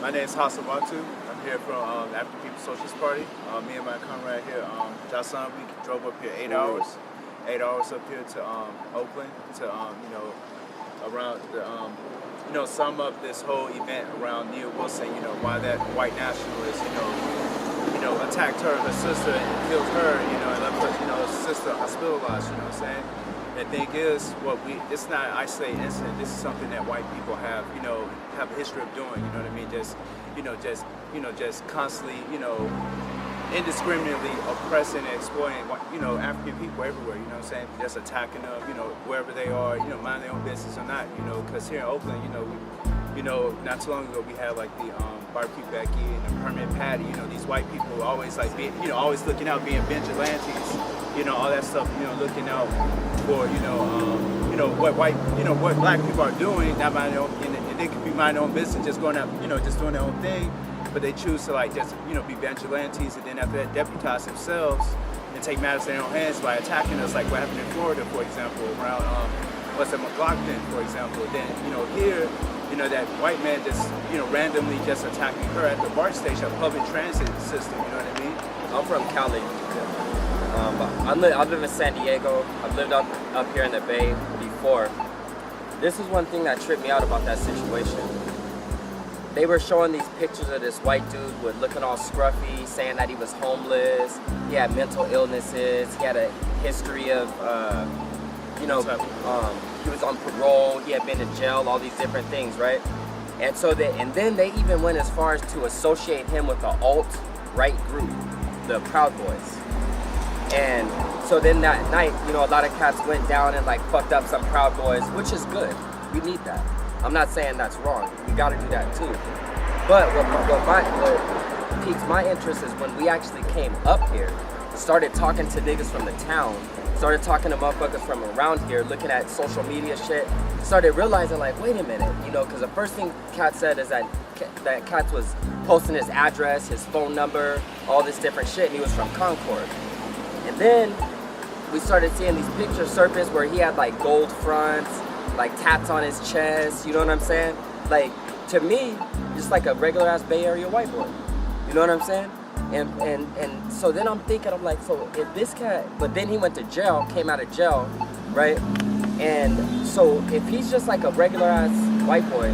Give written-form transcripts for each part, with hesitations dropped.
My name is Hassan Watu. I'm here from the African People's Socialist Party. Me and my comrade here, Jocelyn, we drove up here 8 hours. 8 hours up here to Oakland to, around the, sum up this whole event around Nia Wilson, why that white nationalist, attacked her sister and killed her, and left her, sister hospitalized, you know what I'm saying? The thing is, it's not an isolated incident. This is something that white people have a history of doing. You know what I mean? Just constantly, indiscriminately oppressing and exploiting, African people everywhere. You know what I'm saying? Just attacking them, wherever they are, mind their own business or not. Because here in Oakland, not too long ago we had like the barbecue Becky and the permanent Patty. These white people always like being, always looking out, being vigilantes. All that stuff, looking out for, what black people are doing, not minding their own, and they could be minding their own business, just going out, just doing their own thing, but they choose to like just, be vigilantes and then after that deputize themselves and take matters in their own hands by attacking us, like what happened in Florida, for example, around, McLaughlin, for example. Then, here, that white man just, randomly just attacking her at the BART station, a public transit system, you know what I mean? I'm from Cowell. I live in San Diego. I've lived up here in the Bay before. This is one thing that tripped me out about that situation. They were showing these pictures of this white dude with looking all scruffy, saying that he was homeless, he had mental illnesses, he had a history of, he was on parole, he had been to jail, all these different things, right? And so then they even went as far as to associate him with the alt-right group, the Proud Boys. And so then that night, a lot of cats went down and like fucked up some Proud Boys, which is good. We need that. I'm not saying that's wrong. We gotta do that too. But what piques my interest is when we actually came up here, started talking to niggas from the town, started talking to motherfuckers from around here, looking at social media shit, started realizing like, wait a minute, because the first thing Kat said is that Kat was posting his address, his phone number, all this different shit, and he was from Concord. And then we started seeing these pictures surface where he had like gold fronts, like tats on his chest, you know what I'm saying? Like, to me, just like a regular ass Bay Area white boy, you know what I'm saying? And so then I'm thinking, I'm like, so if this cat, but then he went to jail, came out of jail, right? And so if he's just like a regular ass white boy,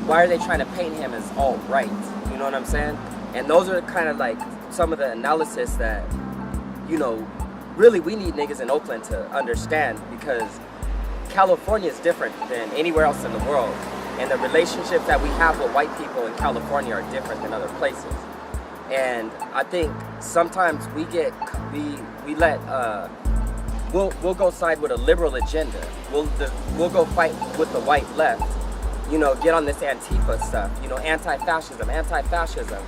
why are they trying to paint him as alt-right? You know what I'm saying? And those are kind of like some of the analysis that, really we need niggas in Oakland to understand, because California is different than anywhere else in the world. And the relationships that we have with white people in California are different than other places. And I think sometimes we'll go side with a liberal agenda. We'll go fight with the white left, get on this Antifa stuff, anti-fascism.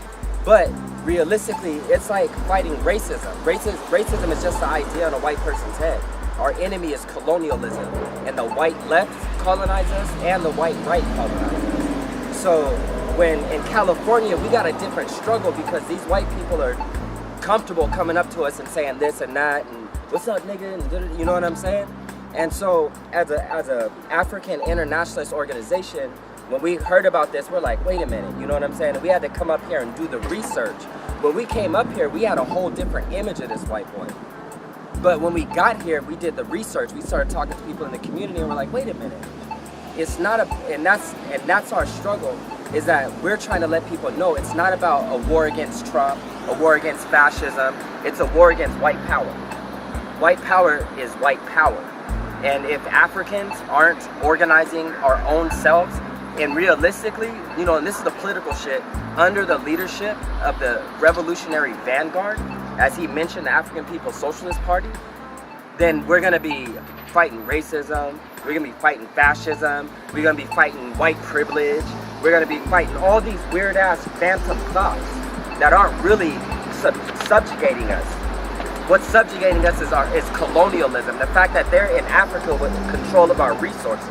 But realistically, it's like fighting racism. Racism is just the idea on a white person's head. Our enemy is colonialism, and the white left colonize us, and the white right colonize us. So when in California, we got a different struggle because these white people are comfortable coming up to us and saying this and that, and what's up, nigga, and you know what I'm saying? And so as a African internationalist organization, when we heard about this, we're like, wait a minute, you know what I'm saying? And we had to come up here and do the research. When we came up here, we had a whole different image of this white boy. But when we got here, we did the research. We started talking to people in the community, and we're like, wait a minute. It's not and that's our struggle, is that we're trying to let people know it's not about a war against Trump, a war against fascism. It's a war against white power. White power is white power. And if Africans aren't organizing our own selves, and realistically, and this is the political shit, under the leadership of the Revolutionary Vanguard, as he mentioned, the African People's Socialist Party, then we're gonna be fighting racism, we're gonna be fighting fascism, we're gonna be fighting white privilege, we're gonna be fighting all these weird ass phantom thoughts that aren't really subjugating us. What's subjugating us is colonialism, the fact that they're in Africa with control of our resources.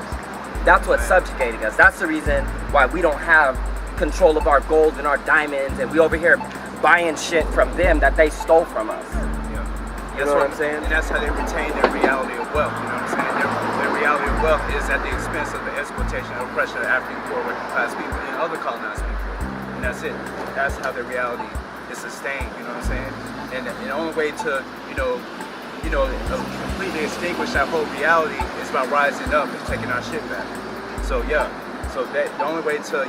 That's what's subjugating us. That's the reason why we don't have control of our gold and our diamonds, and we over here buying shit from them that they stole from us. Yeah. You know what I'm saying? And that's how they retain their reality of wealth, you know what I'm saying? Their reality of wealth is at the expense of the exploitation and oppression of African poor working class people and other colonized people. and that's it. That's how the reality is sustained. You know what I'm saying? And the only way to completely extinguish that whole reality is by rising up and taking our shit back. So yeah, so that the only way to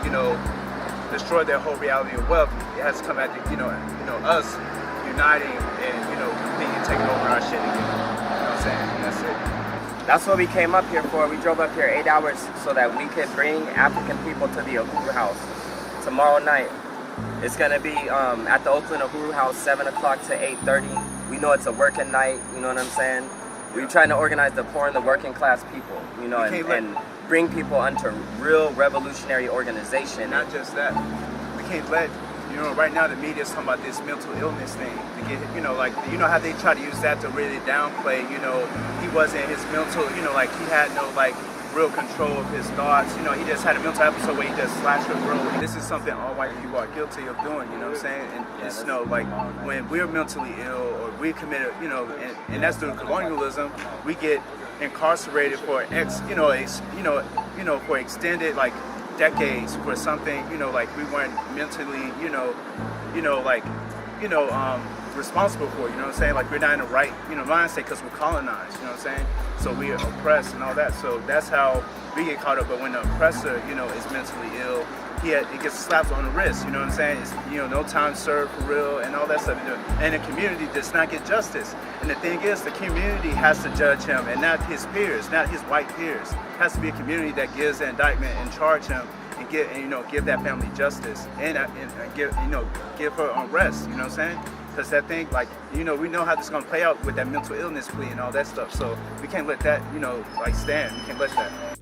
destroy their whole reality of wealth, it has to come at us uniting and completely taking over our shit again. You know what I'm saying? And that's it. That's what we came up here for. We drove up here 8 hours so that we could bring African people to the Uhuru House tomorrow night. It's gonna be at the Oakland Uhuru House, 7 o'clock to 8:30. We know it's a working night. You know what I'm saying? We're trying to organize the poor and the working class people. And bring people under real revolutionary organization. Not just that. We can't let right now the media's talking about this mental illness thing to get how they try to use that to really downplay he wasn't his mental he had no real control of his thoughts. He just had a mental episode where he just slashed a girl. This is something all white people are guilty of doing, you know what I'm saying? And it's when we're mentally ill or we committed, and that's through colonialism, we get incarcerated for for extended decades for something, we weren't mentally, responsible for, you know what I'm saying? We're not in the right, mindset because we're colonized, you know what I'm saying? So we are oppressed and all that. So that's how we get caught up. But when the oppressor, is mentally ill, it gets slapped on the wrist, you know what I'm saying? It's, no time served for real and all that stuff. And the community does not get justice. And the thing is, the community has to judge him and not his peers, not his white peers. It has to be a community that gives the indictment and charge him and give that family justice and give her unrest, you know what I'm saying? Because that thing, we know how this is going to play out with that mental illness plea and all that stuff. So we can't let that, stand. We can't let that.